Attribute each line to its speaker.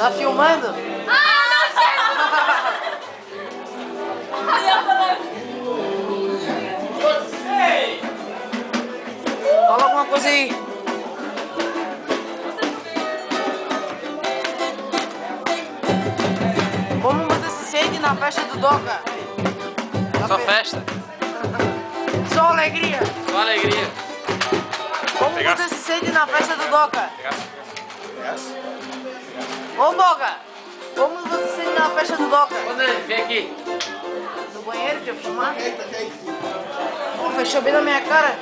Speaker 1: Tá filmando? Fala alguma coisa aí. Como você se sente na festa do Doca?
Speaker 2: Só festa.
Speaker 1: Só alegria.
Speaker 2: Só alegria.
Speaker 1: Como você se sente na festa do Doca? Ô Doca, como você se sente na festa do Doca?
Speaker 2: Vem aqui.
Speaker 1: No banheiro, deixa eu filmar. Pô, fechou bem na minha cara.